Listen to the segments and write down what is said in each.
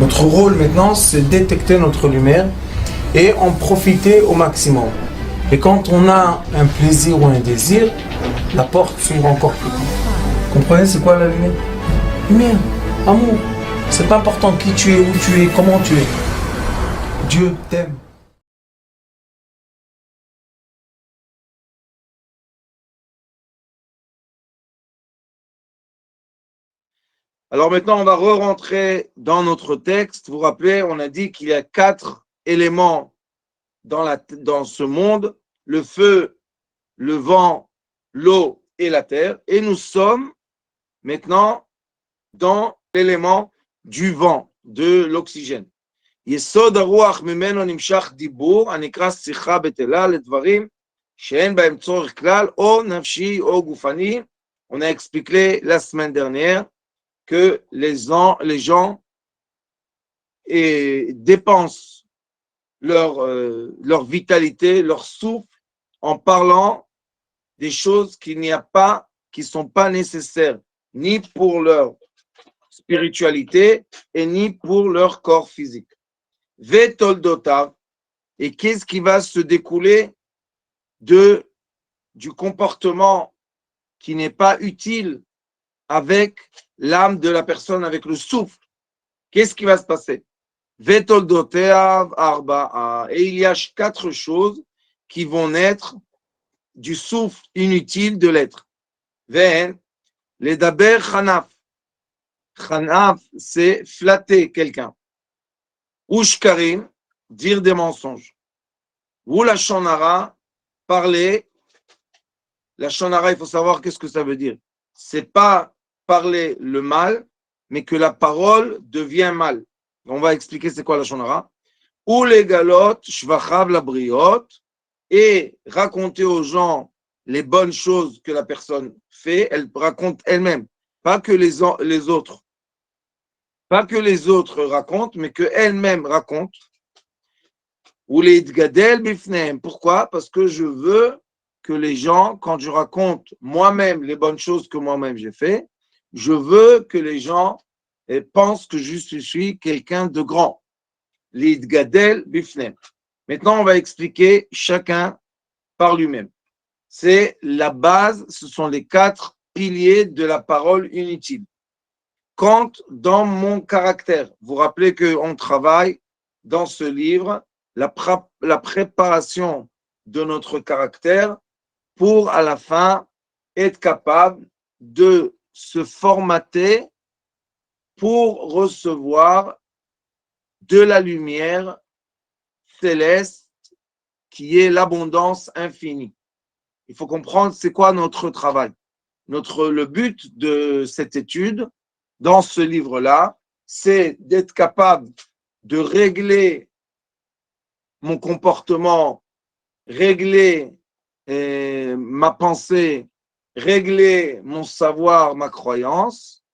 Notre rôle maintenant, c'est détecter notre lumière et en profiter au maximum. Et quand on a un plaisir ou un désir, la porte s'ouvre encore plus grand. Comprenez, c'est quoi la lumière? Lumière, amour. C'est pas important qui tu es, où tu es, comment tu es. Dieu t'aime. Alors maintenant, on va re-rentrer dans notre texte. Vous vous rappelez, on a dit qu'il y a 4 éléments dans ce monde, le feu, le vent, l'eau et la terre. Et nous sommes maintenant dans l'élément du vent, de l'oxygène. יסוד הרוח ממנו נמשך דיבור, הנקרא שיחה בטלה לדברים שאין בהם צורך כלל, או נפשי או גופני. On a expliqué la semaine dernière que les gens dépensent leur vitalité, leur souffle en parlant des choses qui ne sont pas nécessaires, ni pour leur spiritualité et ni pour leur corps physique. Vetoldotav, et qu'est-ce qui va se découler du comportement qui n'est pas utile avec l'âme de la personne, avec le souffle? Qu'est-ce qui va se passer? Vetoldotav arba'a, et il y a 4 choses qui vont naître du souffle inutile de l'être. Ven, les daber chanaf. Chanaf, c'est flatter quelqu'un. Ushkarim, dire des mensonges. Ou la shonara, parler. La shonara, il faut savoir qu'est-ce que ça veut dire. C'est pas parler le mal, mais que la parole devient mal. On va expliquer c'est quoi la shonara. Ou les galotes, shvachav la briot, et raconter aux gens les bonnes choses que la personne fait, elle raconte elle-même, pas que les autres. Pas que les autres racontent, mais qu'elle-même raconte. Ou les gadel bifneem. Pourquoi? Parce que je veux que les gens, quand je raconte moi-même les bonnes choses que moi-même j'ai fait, je veux que les gens pensent que je suis quelqu'un de grand. Les gadel bifneem. Maintenant, on va expliquer chacun par lui-même. C'est la base, ce sont les 4 piliers de la parole inutile. Quand dans mon caractère, vous vous rappelez qu'on travaille dans ce livre, la préparation de notre caractère pour à la fin être capable de se formater pour recevoir de la lumière céleste qui est l'abondance infinie. Il faut comprendre c'est quoi notre travail. Le but de cette étude, dans ce livre-là, c'est d'être capable de régler mon comportement, régler ma pensée, régler mon savoir, ma croyance,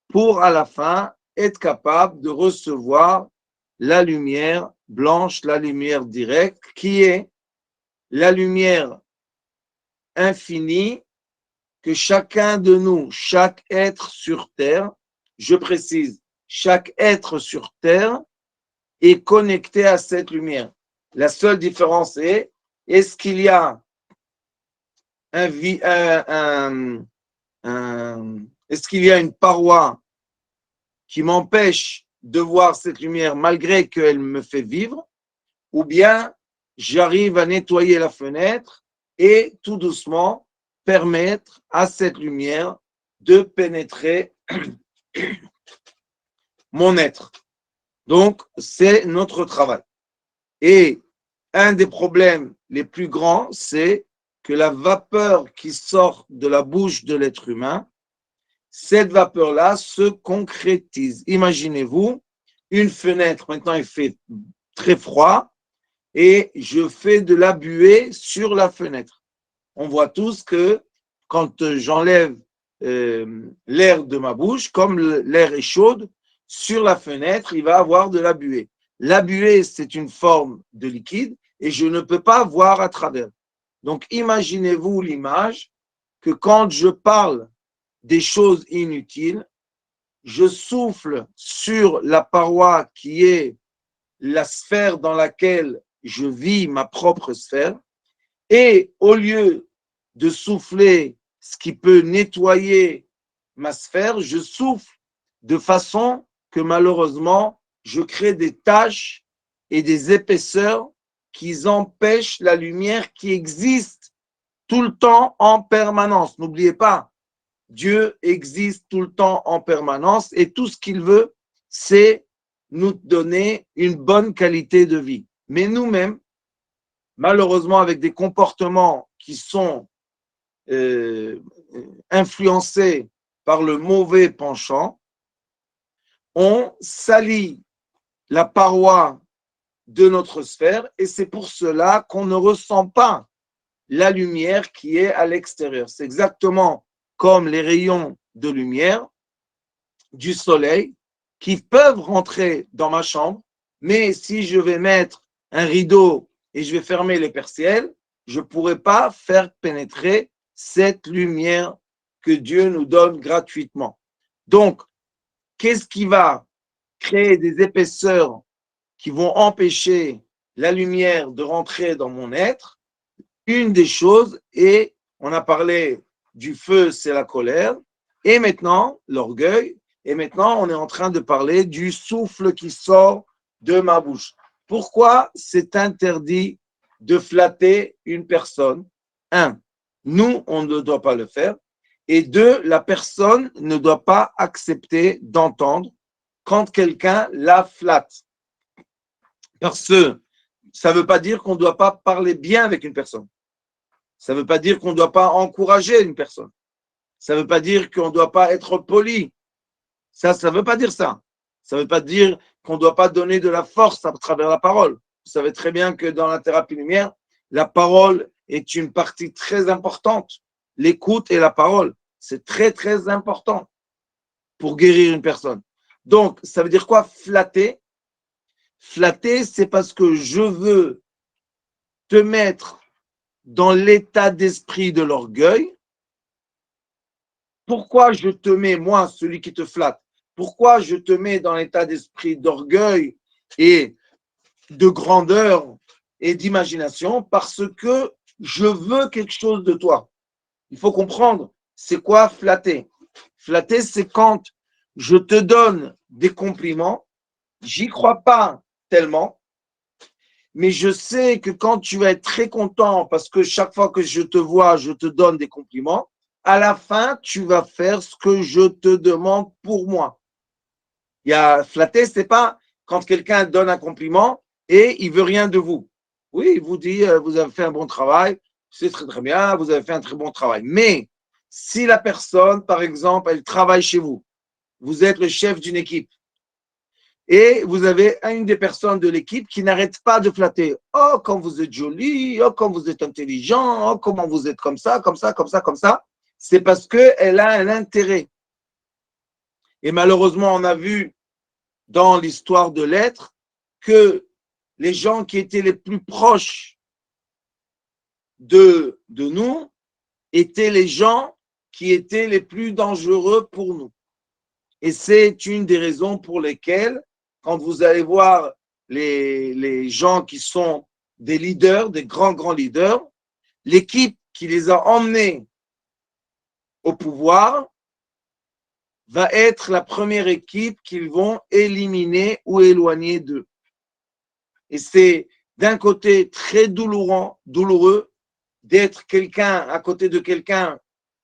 pour à la fin être capable de recevoir la lumière blanche, la lumière directe, qui est la lumière infinie que chacun de nous, chaque être sur terre, je précise, chaque être sur terre est connecté à cette lumière. La seule différence est-ce qu'il y a est-ce qu'il y a une paroi qui m'empêche de voir cette lumière malgré qu'elle me fait vivre, ou bien j'arrive à nettoyer la fenêtre et tout doucement permettre à cette lumière de pénétrer mon être. Donc, c'est notre travail. Et un des problèmes les plus grands, c'est que la vapeur qui sort de la bouche de l'être humain, cette vapeur-là se concrétise. Imaginez-vous, une fenêtre, maintenant il fait très froid, et je fais de la buée sur la fenêtre. On voit tous que quand j'enlève l'air de ma bouche, comme l'air est chaud, sur la fenêtre, il va avoir de la buée. La buée, c'est une forme de liquide et je ne peux pas voir à travers. Donc, imaginez-vous l'image que quand je parle des choses inutiles, je souffle sur la paroi qui est la sphère dans laquelle je vis ma propre sphère, et au lieu de souffler ce qui peut nettoyer ma sphère, je souffle de façon que malheureusement, je crée des taches et des épaisseurs qui empêchent la lumière qui existe tout le temps en permanence. N'oubliez pas, Dieu existe tout le temps en permanence et tout ce qu'il veut, c'est nous donner une bonne qualité de vie. Mais nous-mêmes, malheureusement, avec des comportements qui sont influencés par le mauvais penchant, on salit la paroi de notre sphère et c'est pour cela qu'on ne ressent pas la lumière qui est à l'extérieur. C'est exactement comme les rayons de lumière du soleil qui peuvent rentrer dans ma chambre, mais si je vais mettre un rideau et je vais fermer les persiennes, je ne pourrai pas faire pénétrer cette lumière que Dieu nous donne gratuitement. Donc, qu'est-ce qui va créer des épaisseurs qui vont empêcher la lumière de rentrer dans mon être? Une des choses, et on a parlé du feu, c'est la colère, et maintenant, l'orgueil, et maintenant, on est en train de parler du souffle qui sort de ma bouche. Pourquoi c'est interdit de flatter une personne? Un, nous, on ne doit pas le faire. Et deux, la personne ne doit pas accepter d'entendre quand quelqu'un la flatte. Parce que ça ne veut pas dire qu'on ne doit pas parler bien avec une personne. Ça ne veut pas dire qu'on ne doit pas encourager une personne. Ça ne veut pas dire qu'on ne doit pas être poli. Ça ne veut pas dire ça. Ça ne veut pas dire qu'on ne doit pas donner de la force à travers la parole. Vous savez très bien que dans la thérapie lumière, la parole est une partie très importante. L'écoute et la parole, c'est très, très important pour guérir une personne. Donc, ça veut dire quoi flatter? Flatter, c'est parce que je veux te mettre dans l'état d'esprit de l'orgueil. Pourquoi je te mets, moi, celui qui te flatte, pourquoi je te mets dans l'état d'esprit d'orgueil et de grandeur et d'imagination? Parce que je veux quelque chose de toi. Il faut comprendre, c'est quoi flatter? Flatter, c'est quand je te donne des compliments, j'y crois pas tellement, mais je sais que quand tu vas être très content parce que chaque fois que je te vois, je te donne des compliments, à la fin, tu vas faire ce que je te demande pour moi. Il y a flatter, c'est pas quand quelqu'un donne un compliment et il veut rien de vous. Oui, il vous dit, vous avez fait un bon travail, c'est très très bien, vous avez fait un très bon travail. Mais si la personne, par exemple, elle travaille chez vous, vous êtes le chef d'une équipe, et vous avez une des personnes de l'équipe qui n'arrête pas de flatter. Oh, comme vous êtes joli, oh, comme vous êtes intelligent, oh, comment vous êtes comme ça, comme ça, comme ça, comme ça. C'est parce qu'elle a un intérêt. Et malheureusement, on a vu dans l'histoire de l'être que les gens qui étaient les plus proches de nous étaient les gens qui étaient les plus dangereux pour nous. Et c'est une des raisons pour lesquelles, quand vous allez voir les gens qui sont des leaders, des grands leaders, l'équipe qui les a emmenés au pouvoir va être la première équipe qu'ils vont éliminer ou éloigner d'eux. Et c'est d'un côté très douloureux d'être quelqu'un à côté de quelqu'un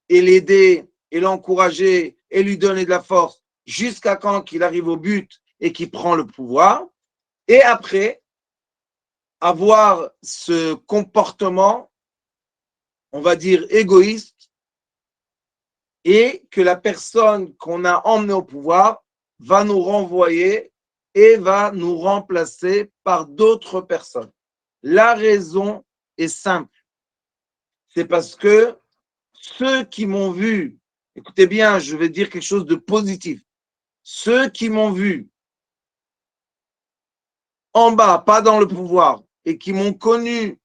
et l'aider et l'encourager et lui donner de la force jusqu'à quand qu'il arrive au but et qu'il prend le pouvoir. Et après, avoir ce comportement, on va dire égoïste, et que la personne qu'on a emmenée au pouvoir va nous renvoyer et va nous remplacer par d'autres personnes. La raison est simple. C'est parce que ceux qui m'ont vu, écoutez bien, je vais dire quelque chose de positif. Ceux qui m'ont vu en bas, pas dans le pouvoir, et qui m'ont connu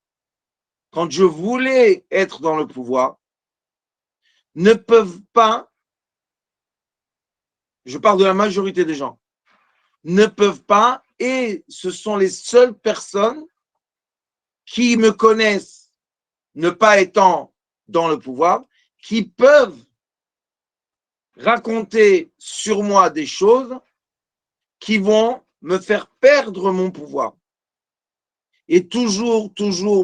quand je voulais être dans le pouvoir, ne peuvent pas je parle de la majorité des gens, ne peuvent pas, et ce sont les seules personnes qui me connaissent, ne pas étant dans le pouvoir, qui peuvent raconter sur moi des choses qui vont me faire perdre mon pouvoir. Et toujours,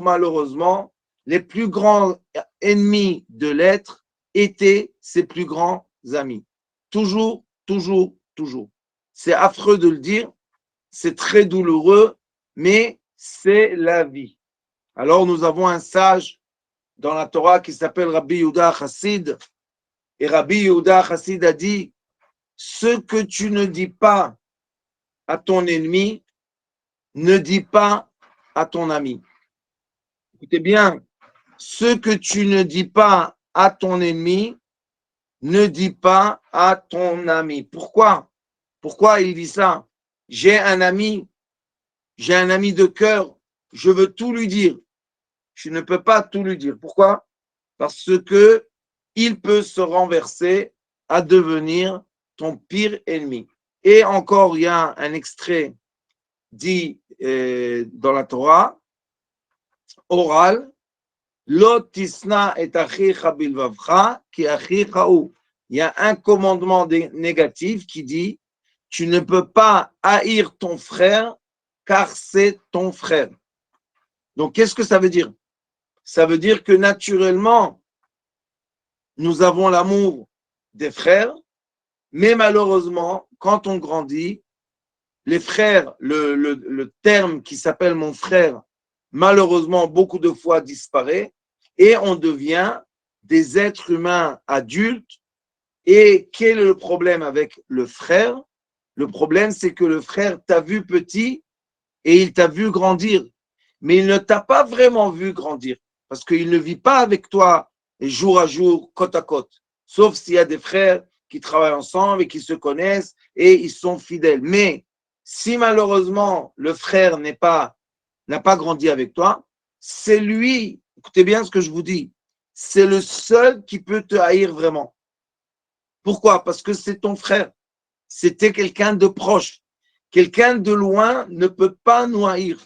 malheureusement, les plus grands ennemis de l'être étaient ses plus grands amis. Toujours. C'est affreux de le dire, c'est très douloureux, mais c'est la vie. Alors nous avons un sage dans la Torah qui s'appelle Rabbi Yehuda Chassid. Et Rabbi Yehuda Chassid a dit, ce que tu ne dis pas à ton ennemi, ne dis pas à ton ami. Écoutez bien, ce que tu ne dis pas à ton ennemi, ne dis pas à ton ami. Pourquoi? Pourquoi il dit ça? J'ai un ami de cœur, je veux tout lui dire. Je ne peux pas tout lui dire. Pourquoi? Parce que il peut se renverser à devenir ton pire ennemi. Et encore, il y a un extrait dit dans la Torah, oral, Lo tisna et achicha bilvavcha ki achicha hu. Il y a un commandement négatif qui dit, tu ne peux pas haïr ton frère car c'est ton frère. Donc, qu'est-ce que ça veut dire? Ça veut dire que naturellement, nous avons l'amour des frères, mais malheureusement, quand on grandit, les frères, le terme qui s'appelle mon frère, malheureusement, beaucoup de fois disparaît et on devient des êtres humains adultes. Et quel est le problème avec le frère? Le problème, c'est que le frère t'a vu petit et il t'a vu grandir, mais il ne t'a pas vraiment vu grandir parce qu'il ne vit pas avec toi jour à jour, côte à côte, sauf s'il y a des frères qui travaillent ensemble et qui se connaissent et ils sont fidèles. Mais si malheureusement le frère n'a pas grandi avec toi, c'est lui, écoutez bien ce que je vous dis, c'est le seul qui peut te haïr vraiment. Pourquoi? Parce que c'est ton frère. C'était quelqu'un de proche. Quelqu'un de loin ne peut pas nous haïr.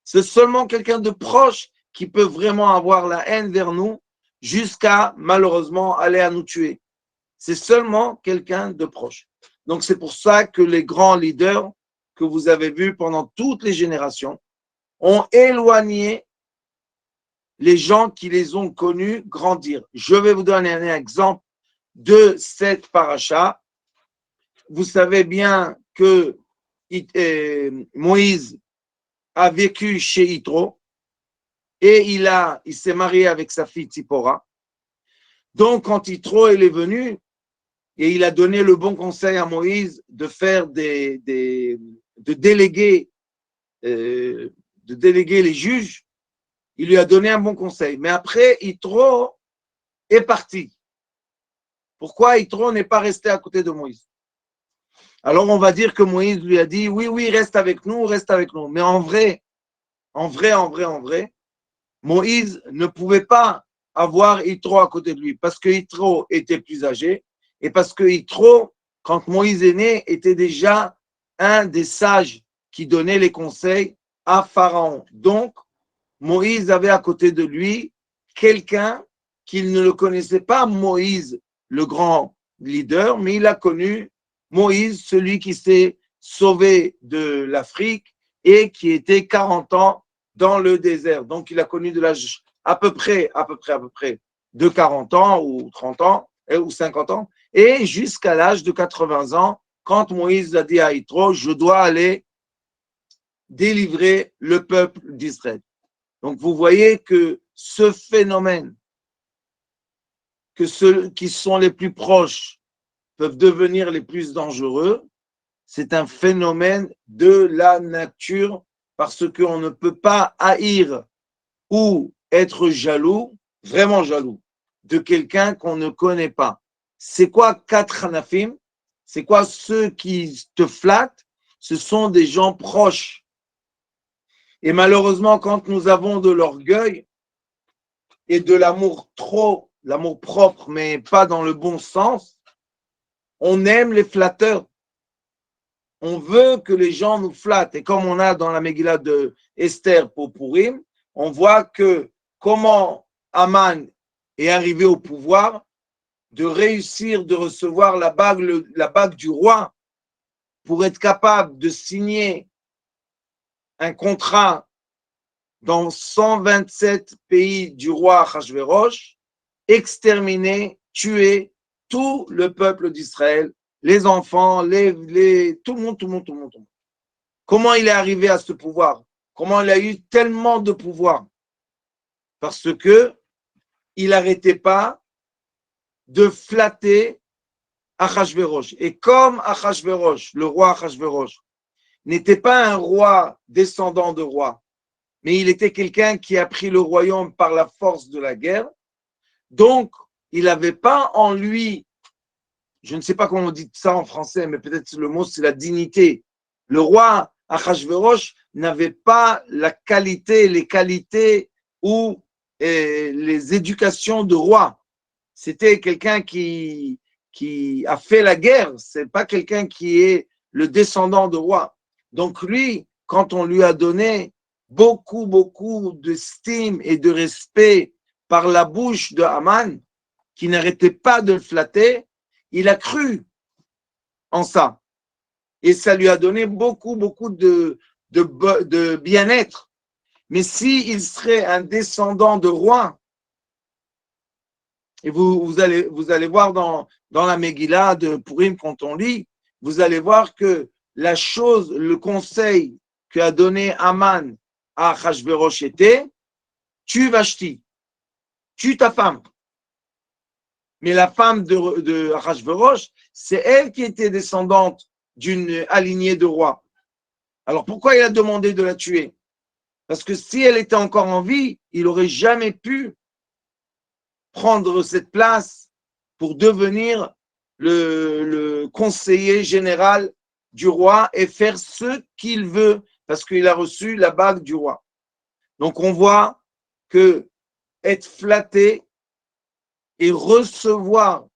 C'est seulement quelqu'un de proche qui peut vraiment avoir la haine vers nous jusqu'à malheureusement aller à nous tuer. C'est seulement quelqu'un de proche. Donc c'est pour ça que les grands leaders que vous avez vus pendant toutes les générations ont éloigné les gens qui les ont connus grandir. Je vais vous donner un exemple de cette paracha. Vous savez bien que Moïse a vécu chez Yitro et il s'est marié avec sa fille Tzipora. Donc, quand Yitro est venu et il a donné le bon conseil à Moïse de faire de déléguer les juges, il lui a donné un bon conseil. Mais après, Yitro est parti. Pourquoi Yitro n'est pas resté à côté de Moïse? Alors, on va dire que Moïse lui a dit, oui, reste avec nous. Mais en vrai, Moïse ne pouvait pas avoir Yitro à côté de lui parce que Yitro était plus âgé et parce que Yitro, quand Moïse est né, était déjà un des sages qui donnait les conseils à Pharaon. Donc, Moïse avait à côté de lui quelqu'un qu'il ne le connaissait pas, Moïse, le grand leader, mais il a connu Moïse, celui qui s'est sauvé de l'Afrique et qui était 40 ans dans le désert. Donc, il a connu de l'âge à peu près de 40 ans ou 30 ans ou 50 ans et jusqu'à l'âge de 80 ans quand Moïse a dit à Yitro, je dois aller délivrer le peuple d'Israël. Donc, vous voyez que ce phénomène, que ceux qui sont les plus proches peuvent devenir les plus dangereux, c'est un phénomène de la nature parce qu'on ne peut pas haïr ou être jaloux, vraiment jaloux, de quelqu'un qu'on ne connaît pas. C'est quoi quatre hanafim? C'est quoi ceux qui te flattent? Ce sont des gens proches. Et malheureusement, quand nous avons de l'orgueil et de l'amour l'amour propre, mais pas dans le bon sens, On aime les flatteurs. On veut que les gens nous flattent. Et comme on a dans la Megillah de Esther pour Purim, on voit que comment Aman est arrivé au pouvoir, de réussir de recevoir la bague du roi pour être capable de signer un contrat dans 127 pays du roi Achashverosh, exterminer, tuer tout le peuple d'Israël, les enfants, tout le monde, tout le monde, tout le monde, tout le monde. Comment il est arrivé à ce pouvoir? Comment il a eu tellement de pouvoir? Parce que il n'arrêtait pas de flatter Achashverosh. Et comme Achashverosh, le roi Achashverosh, n'était pas un roi descendant de roi, mais il était quelqu'un qui a pris le royaume par la force de la guerre, donc il n'avait pas en lui, je ne sais pas comment on dit ça en français, mais peut-être le mot c'est la dignité. Le roi Achashverosh n'avait pas la qualité, les qualités ou les éducations de roi. C'était quelqu'un qui a fait la guerre, c'est pas quelqu'un qui est le descendant de roi. Donc lui, quand on lui a donné beaucoup d'estime et de respect par la bouche de Haman, qui n'arrêtait pas de le flatter, il a cru en ça. Et ça lui a donné beaucoup de bien-être. Mais s'il serait un descendant de roi, et vous allez voir dans la Megillah de Purim, quand on lit, vous allez voir que la chose, le conseil qu'a donné Haman à Achashverosh était, tue Vashti, tue ta femme. Mais la femme de Achashverosh, c'est elle qui était descendante d'une alignée de rois. Alors pourquoi il a demandé de la tuer? Parce que si elle était encore en vie, il n'aurait jamais pu prendre cette place pour devenir le conseiller général du roi et faire ce qu'il veut parce qu'il a reçu la bague du roi. Donc on voit que être flatté et recevoir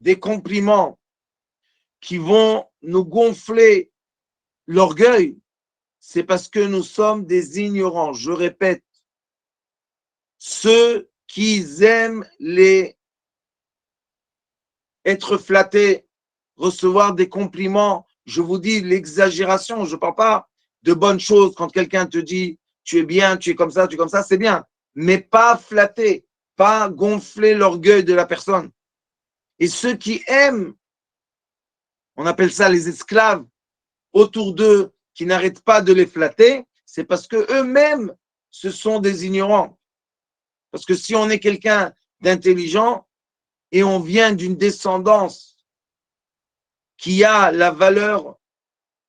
des compliments qui vont nous gonfler l'orgueil, c'est parce que nous sommes des ignorants. Je répète, ceux qui aiment être flattés, recevoir des compliments, je vous dis l'exagération, je ne parle pas de bonnes choses quand quelqu'un te dit tu es bien, tu es comme ça, c'est bien, mais pas flatter, pas gonfler l'orgueil de la personne. Et ceux qui aiment, on appelle ça les esclaves, autour d'eux, qui n'arrêtent pas de les flatter, c'est parce que eux-mêmes, ce sont des ignorants. Parce que si on est quelqu'un d'intelligent et on vient d'une descendance qui a la valeur,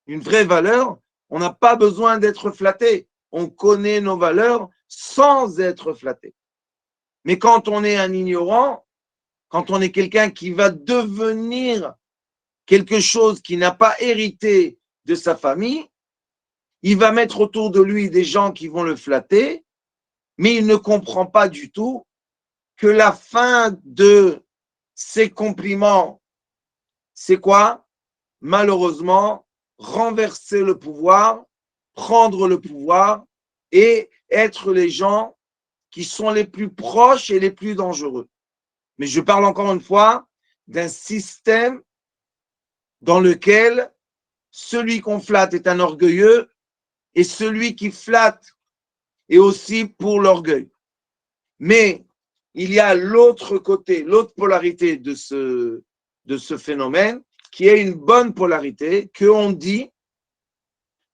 une vraie valeur, on n'a pas besoin d'être flatté. On connaît nos valeurs sans être flatté. Mais quand on est un ignorant, quand on est quelqu'un qui va devenir quelque chose qui n'a pas hérité de sa famille, il va mettre autour de lui des gens qui vont le flatter, mais il ne comprend pas du tout que la fin de ces compliments, c'est quoi? Malheureusement, renverser le pouvoir, prendre le pouvoir et être les gens qui sont les plus proches et les plus dangereux. Mais je parle encore une fois d'un système dans lequel celui qu'on flatte est un orgueilleux et celui qui flatte est aussi pour l'orgueil. Mais il y a l'autre côté, l'autre polarité de ce phénomène, qui est une bonne polarité, qu'on dit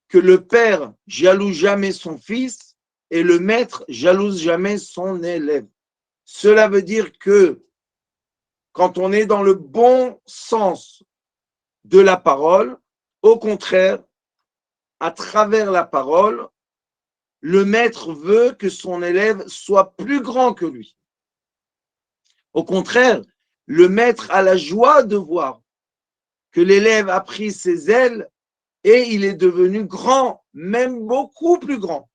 que le père jalouse jamais son fils et le maître jalouse jamais son élève. Cela veut dire que quand on est dans le bon sens de la parole, au contraire, à travers la parole, le maître veut que son élève soit plus grand que lui. Au contraire, le maître a la joie de voir que l'élève a pris ses ailes et il est devenu grand, même beaucoup plus grand.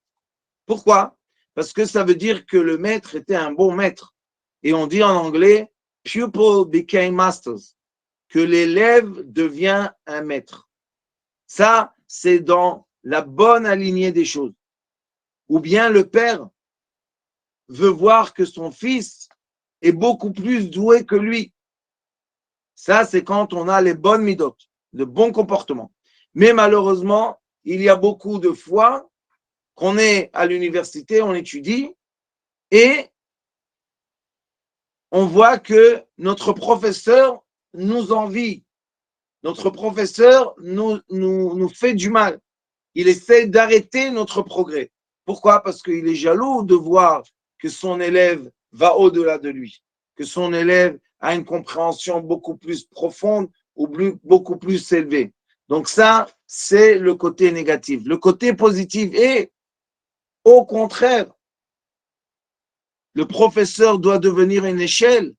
Pourquoi? Parce que ça veut dire que le maître était un bon maître. Et on dit en anglais, pupils became masters. que l'élève devient un maître. Ça, c'est dans la bonne alignée des choses. Ou bien le père veut voir que son fils est beaucoup plus doué que lui. Ça, c'est quand on a les bonnes midotes, le bon comportement. Mais malheureusement, il y a beaucoup de fois qu'on est à l'université, on étudie, et on voit que notre professeur nous envie. Notre professeur nous fait du mal. Il essaie d'arrêter notre progrès. Pourquoi? Parce qu'il est jaloux de voir que son élève va au-delà de lui, que son élève a une compréhension beaucoup plus profonde ou beaucoup plus élevée. Donc ça, c'est le côté négatif. Le côté positif est, au contraire, le professeur doit devenir une échelle,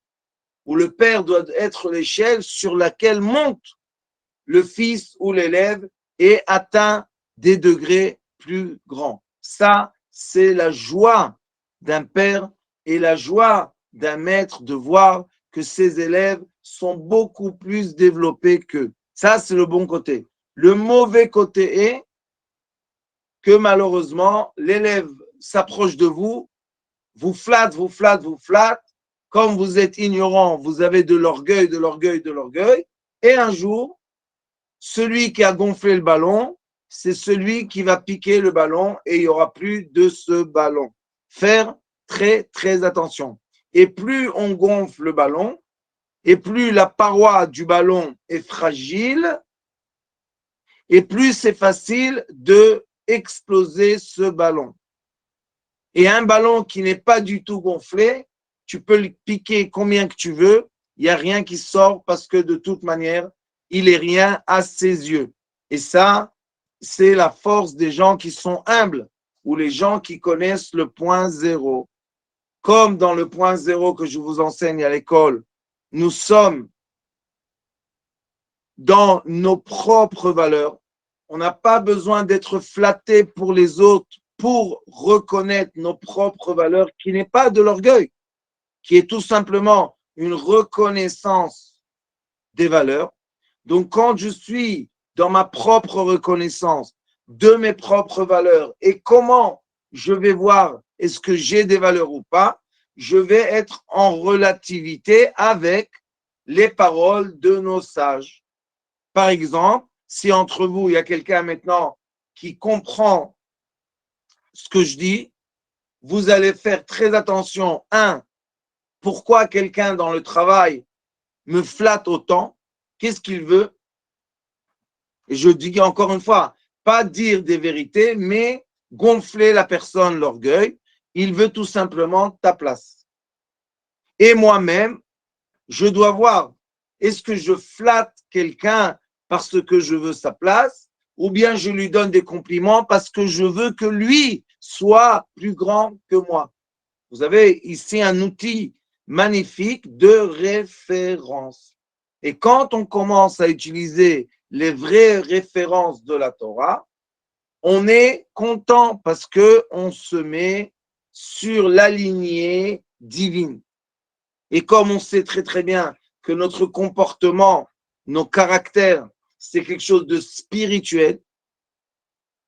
ou le père doit être l'échelle sur laquelle monte le fils ou l'élève et atteint des degrés plus grands. Ça, c'est la joie d'un père et la joie d'un maître de voir que ses élèves sont beaucoup plus développés qu'eux. Ça, c'est le bon côté. Le mauvais côté est que malheureusement, l'élève s'approche de vous, vous flatte, vous flatte, vous flatte. Comme vous êtes ignorant, vous avez de l'orgueil, de l'orgueil, de l'orgueil. Et un jour, celui qui a gonflé le ballon, c'est celui qui va piquer le ballon et il n'y aura plus de ce ballon. Faire très, très attention. Et plus on gonfle le ballon, et plus la paroi du ballon est fragile, et plus c'est facile de exploser ce ballon. Et un ballon qui n'est pas du tout gonflé, tu peux le piquer combien que tu veux, il n'y a rien qui sort parce que de toute manière, il est rien à ses yeux. Et ça, c'est la force des gens qui sont humbles ou les gens qui connaissent le point zéro. Comme dans le point zéro que je vous enseigne à l'école, nous sommes dans nos propres valeurs. On n'a pas besoin d'être flatté pour les autres pour reconnaître nos propres valeurs, qui n'est pas de l'orgueil, qui est tout simplement une reconnaissance des valeurs. Donc, quand je suis dans ma propre reconnaissance de mes propres valeurs et comment je vais voir est-ce que j'ai des valeurs ou pas, je vais être en relativité avec les paroles de nos sages. Par exemple, si entre vous, il y a quelqu'un maintenant qui comprend ce que je dis, vous allez faire très attention. Pourquoi quelqu'un dans le travail me flatte autant? Qu'est-ce qu'il veut? Et je dis encore une fois, pas dire des vérités, mais gonfler la personne, l'orgueil. Il veut tout simplement ta place. Et moi-même, je dois voir, est-ce que je flatte quelqu'un parce que je veux sa place, ou bien je lui donne des compliments parce que je veux que lui soit plus grand que moi. Vous avez ici un outil magnifique de référence. Et quand on commence à utiliser les vraies références de la Torah, on est content parce qu'on se met sur la lignée divine. Et comme on sait très très bien que notre comportement, nos caractères, c'est quelque chose de spirituel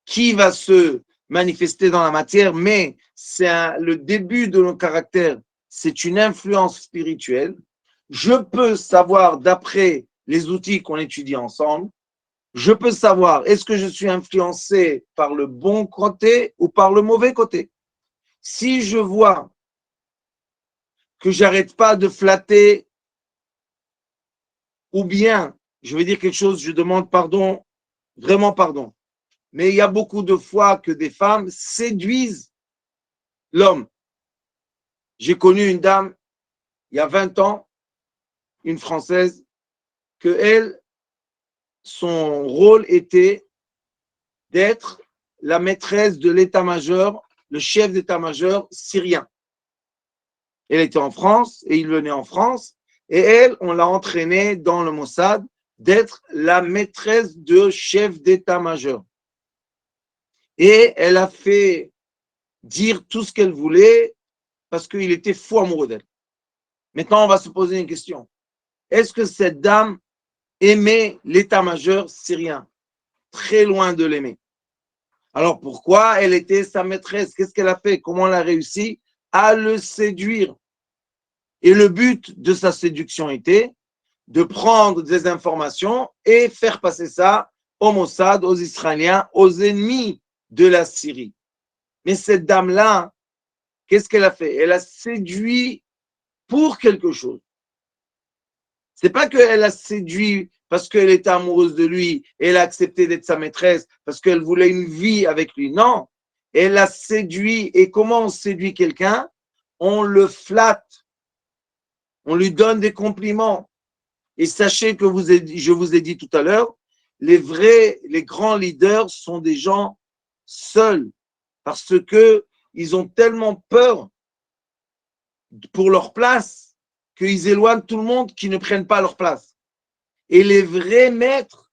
qui va se manifester dans la matière, mais c'est le début de nos caractères, c'est une influence spirituelle. Je peux savoir, d'après les outils qu'on étudie ensemble, je peux savoir est-ce que je suis influencé par le bon côté ou par le mauvais côté. Si je vois que j'arrête pas de flatter, ou bien, je vais dire quelque chose, je demande pardon, vraiment pardon. Mais il y a beaucoup de fois que des femmes séduisent l'homme. J'ai connu une dame, il y a 20 ans, une Française, que elle, son rôle était d'être la maîtresse de l'état-major, le chef d'état-major syrien. Elle était en France et il venait en France. Et elle, on l'a entraînée dans le Mossad d'être la maîtresse de chef d'état-major. Et elle a fait dire tout ce qu'elle voulait parce qu'il était fou amoureux d'elle. Maintenant, on va se poser une question. Est-ce que cette dame aimer l'état-major syrien, très loin de l'aimer. Alors pourquoi elle était sa maîtresse? Qu'est-ce qu'elle a fait? Comment elle a réussi à le séduire? Et le but de sa séduction était de prendre des informations et faire passer ça au Mossad, aux Israéliens, aux ennemis de la Syrie. Mais cette dame-là, qu'est-ce qu'elle a fait? Elle a séduit pour quelque chose. C'est pas qu'elle a séduit parce qu'elle était amoureuse de lui et elle a accepté d'être sa maîtresse parce qu'elle voulait une vie avec lui. Non, elle a séduit. Et comment on séduit quelqu'un? On le flatte, on lui donne des compliments. Et sachez que je vous ai dit tout à l'heure, les grands leaders sont des gens seuls parce que ils ont tellement peur pour leur place qu'ils éloignent tout le monde qui ne prennent pas leur place. Et les vrais maîtres,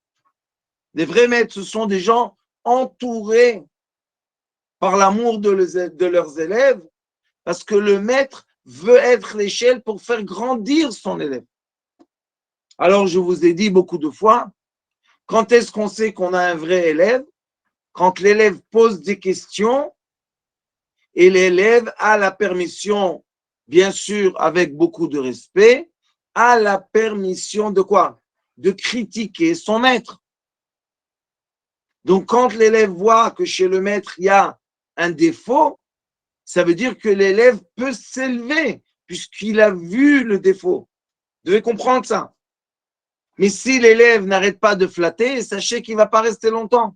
ce sont des gens entourés par l'amour de leurs élèves, parce que le maître veut être l'échelle pour faire grandir son élève. Alors, je vous ai dit beaucoup de fois, quand est-ce qu'on sait qu'on a un vrai élève? Quand l'élève pose des questions et l'élève a la permission, bien sûr, avec beaucoup de respect, a la permission de quoi? De critiquer son maître. Donc, quand l'élève voit que chez le maître, il y a un défaut, ça veut dire que l'élève peut s'élever puisqu'il a vu le défaut. Vous devez comprendre ça. Mais si l'élève n'arrête pas de flatter, sachez qu'il ne va pas rester longtemps.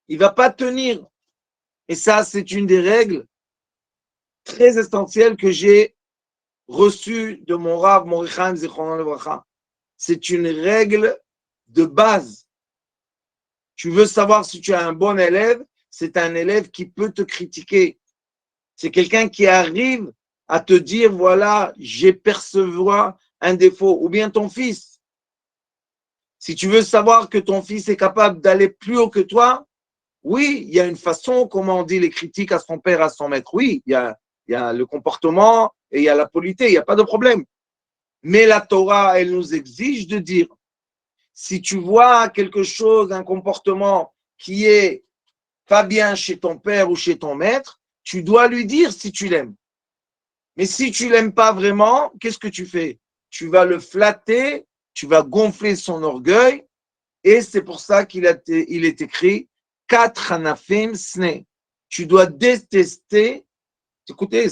Il ne va pas tenir. Et ça, c'est une des règles très essentielles que j'ai reçues de mon Rav Mordechai Chaim Zichrono Livracha. C'est une règle de base. Tu veux savoir si tu as un bon élève, c'est un élève qui peut te critiquer. C'est quelqu'un qui arrive à te dire, voilà, j'ai percevoir un défaut. Ou bien ton fils. Si tu veux savoir que ton fils est capable d'aller plus haut que toi, oui, il y a une façon, comment on dit les critiques à son père, à son maître. Oui, il y a le comportement et il y a la politesse, il n'y a pas de problème. Mais la Torah, elle nous exige de dire, si tu vois quelque chose, un comportement qui est pas bien chez ton père ou chez ton maître, tu dois lui dire si tu l'aimes. Mais si tu l'aimes pas vraiment, qu'est-ce que tu fais? Tu vas le flatter, tu vas gonfler son orgueil, et c'est pour ça il est écrit quatre hanafim sne. Tu dois détester. Écoutez,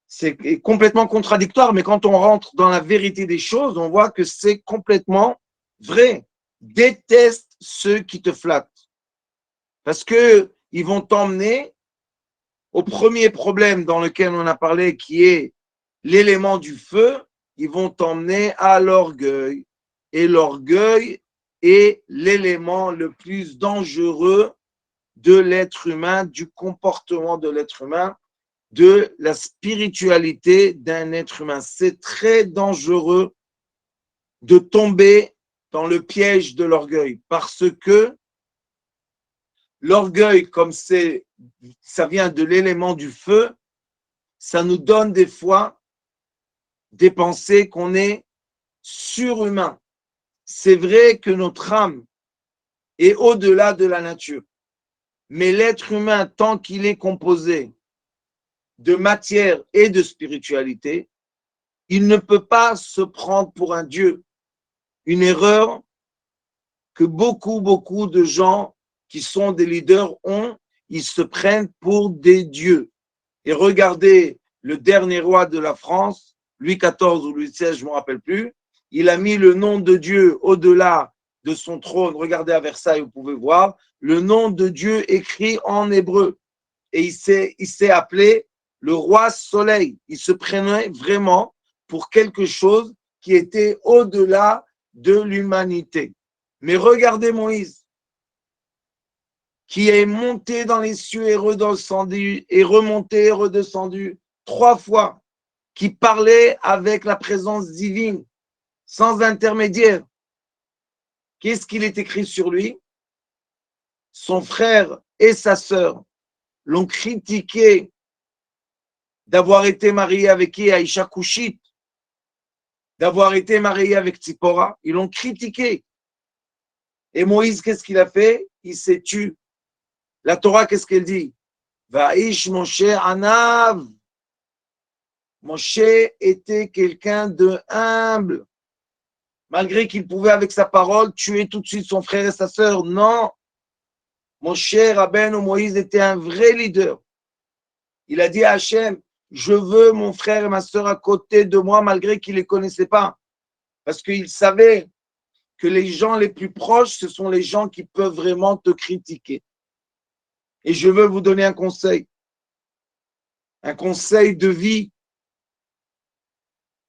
c'est complètement contradictoire, mais quand on rentre dans la vérité des choses, on voit que c'est complètement vrai. Déteste ceux qui te flattent. Parce que ils vont t'emmener au premier problème dans lequel on a parlé, qui est l'élément du feu. Ils vont t'emmener à l'orgueil. Et l'orgueil est l'élément le plus dangereux de l'être humain, du comportement de l'être humain, de la spiritualité d'un être humain. C'est très dangereux de tomber dans le piège de l'orgueil parce que l'orgueil, comme ça vient de l'élément du feu, ça nous donne des fois des pensées qu'on est surhumain. C'est vrai que notre âme est au-delà de la nature. Mais l'être humain, tant qu'il est composé de matière et de spiritualité, il ne peut pas se prendre pour un Dieu. Une erreur que beaucoup de gens qui sont des leaders ont, ils se prennent pour des dieux. Et regardez le dernier roi de la France, Louis XIV ou Louis XVI, je ne me rappelle plus, il a mis le nom de Dieu au-delà de son trône. Regardez à Versailles, vous pouvez voir, le nom de Dieu écrit en hébreu. Et il s'est appelé le roi soleil. Il se prenait vraiment pour quelque chose qui était au-delà de l'humanité. Mais regardez Moïse, qui est monté dans les cieux et redescendu, et remonté et redescendu 3 fois, qui parlait avec la présence divine, sans intermédiaire. Qu'est-ce qu'il est écrit sur lui? Son frère et sa sœur l'ont critiqué d'avoir été marié avec qui? Aïcha Kouchit. d'avoir été marié avec Tzipora. Ils l'ont critiqué. Et Moïse, qu'est-ce qu'il a fait? Il s'est tué. La Torah, qu'est-ce qu'elle dit? Vaïsh Moshe Anav. Moshe était quelqu'un de humble. Malgré qu'il pouvait, avec sa parole, tuer tout de suite son frère et sa sœur. Non. Moshe Rabbeinu Moïse était un vrai leader. Il a dit à Hachem, je veux mon frère et ma sœur à côté de moi, malgré qu'il ne les connaissait pas. Parce qu'il savait que les gens les plus proches, ce sont les gens qui peuvent vraiment te critiquer. Et je veux vous donner un conseil de vie.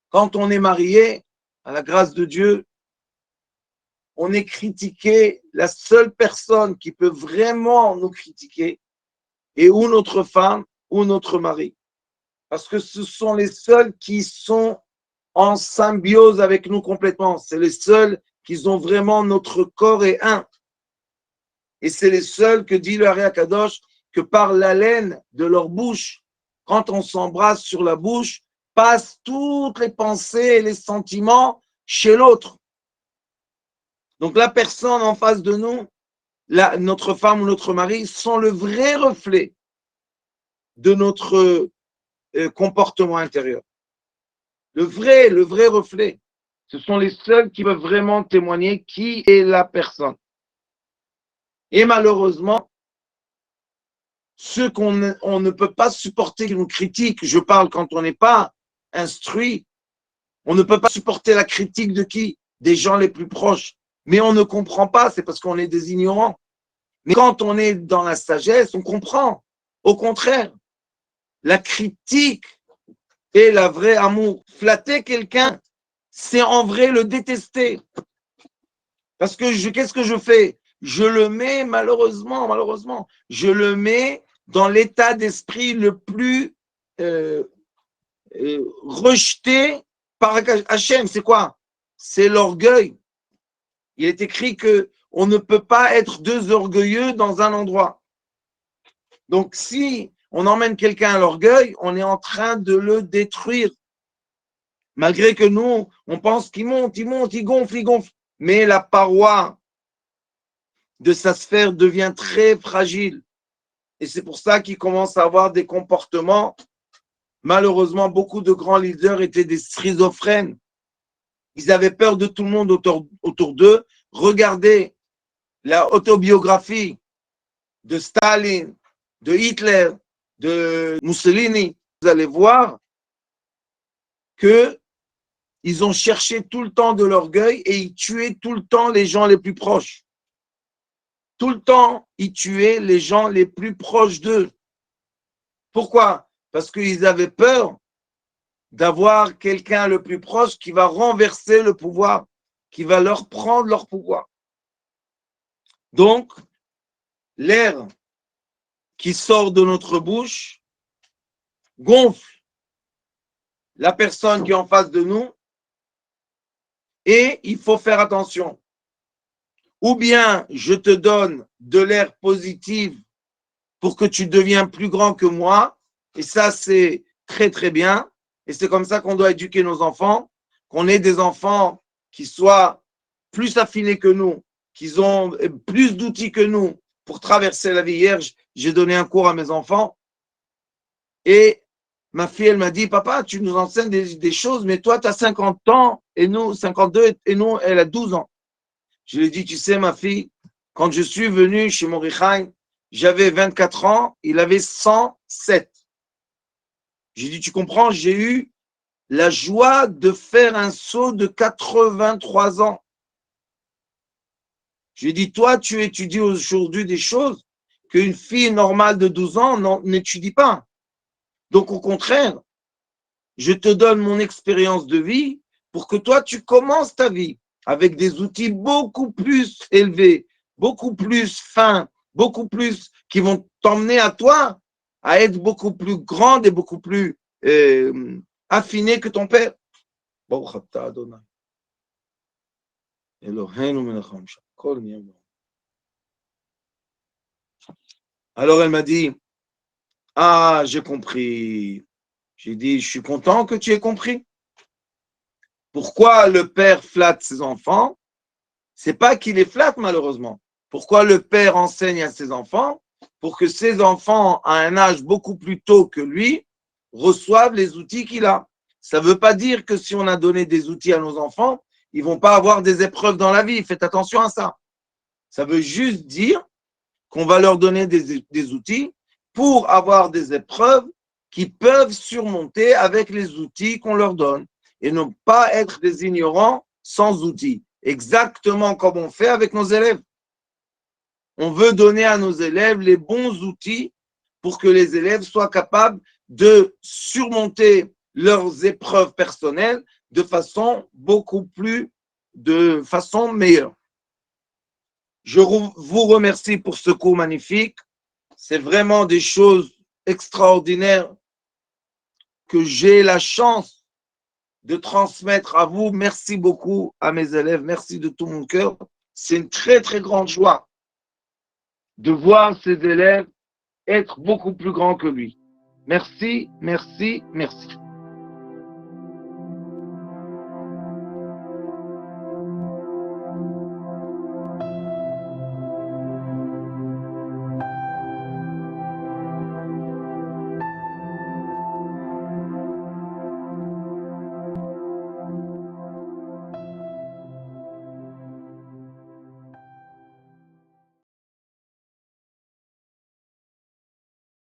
Quand on est marié, à la grâce de Dieu, on est critiqué. La seule personne qui peut vraiment nous critiquer est ou notre femme ou notre mari. Parce que ce sont les seuls qui sont en symbiose avec nous complètement. C'est les seuls qui ont vraiment notre corps est un. Et c'est les seuls que dit le Hari Akadosh que par l'haleine de leur bouche, quand on s'embrasse sur la bouche, passent toutes les pensées et les sentiments chez l'autre. Donc la personne en face de nous, notre femme ou notre mari, sont le vrai reflet de notre comportement intérieur. Le vrai reflet. Ce sont les seuls qui peuvent vraiment témoigner qui est la personne. Et malheureusement, ceux qu'on ne peut pas supporter qui nous critiquent, je parle quand on n'est pas instruit, on ne peut pas supporter la critique de qui? Des gens les plus proches. Mais on ne comprend pas, c'est parce qu'on est des ignorants. Mais quand on est dans la sagesse, on comprend. Au contraire, la critique est la vraie amour. Flatter quelqu'un, c'est en vrai le détester. Parce que qu'est-ce que je fais? Je le mets, malheureusement, je le mets dans l'état d'esprit le plus rejeté par Hachem. C'est quoi? C'est l'orgueil. Il est écrit qu'on ne peut pas être deux orgueilleux dans un endroit. Donc, si on emmène quelqu'un à l'orgueil, on est en train de le détruire. Malgré que nous, on pense qu'il monte, il gonfle. Mais la paroi de sa sphère devient très fragile. Et c'est pour ça qu'il commence à avoir des comportements. Malheureusement, beaucoup de grands leaders étaient des schizophrènes. Ils avaient peur de tout le monde autour d'eux. Regardez la autobiographie de Staline, de Hitler, de Mussolini. Vous allez voir qu'ils ont cherché tout le temps de l'orgueil et ils tuaient tout le temps les gens les plus proches. Tout le temps, ils tuaient les gens les plus proches d'eux. Pourquoi? Parce qu'ils avaient peur d'avoir quelqu'un le plus proche qui va renverser le pouvoir, qui va leur prendre leur pouvoir. Donc, l'air qui sort de notre bouche gonfle la personne qui est en face de nous et il faut faire attention. Ou bien je te donne de l'air positif pour que tu deviens plus grand que moi, et ça c'est très très bien, et c'est comme ça qu'on doit éduquer nos enfants, qu'on ait des enfants qui soient plus affinés que nous, qui ont plus d'outils que nous pour traverser la vie. Hier, j'ai donné un cours à mes enfants, et ma fille, elle m'a dit, papa, tu nous enseignes des choses, mais toi, tu as 50 ans, et nous, 52, et nous, elle a 12 ans. Je lui ai dit, tu sais, ma fille, quand je suis venu chez Morichaim, j'avais 24 ans, il avait 107. J'ai dit, tu comprends, j'ai eu la joie de faire un saut de 83 ans. Je lui ai dit, toi, tu étudies aujourd'hui des choses qu'une fille normale de 12 ans n'étudie pas. Donc, au contraire, je te donne mon expérience de vie pour que toi, tu commences ta vie avec des outils beaucoup plus élevés, beaucoup plus fins, beaucoup plus qui vont t'emmener à toi à être beaucoup plus grande et beaucoup plus affinée que ton père. Alors elle m'a dit, ah, j'ai compris. J'ai dit, je suis content que tu aies compris. Pourquoi le père flatte ses enfants? C'est pas qu'il les flatte malheureusement. Pourquoi le père enseigne à ses enfants? Pour que ses enfants, à un âge beaucoup plus tôt que lui, reçoivent les outils qu'il a. Ça ne veut pas dire que si on a donné des outils à nos enfants, ils ne vont pas avoir des épreuves dans la vie. Faites attention à ça. Ça veut juste dire qu'on va leur donner des outils pour avoir des épreuves qui peuvent surmonter avec les outils qu'on leur donne et ne pas être des ignorants sans outils. Exactement comme on fait avec nos élèves. On veut donner à nos élèves les bons outils pour que les élèves soient capables de surmonter leurs épreuves personnelles de façon meilleure. Je vous remercie pour ce cours magnifique. C'est vraiment des choses extraordinaires que j'ai la chance de transmettre à vous. Merci beaucoup à mes élèves. Merci de tout mon cœur. C'est une très, très grande joie de voir ces élèves être beaucoup plus grands que lui. Merci, merci, merci.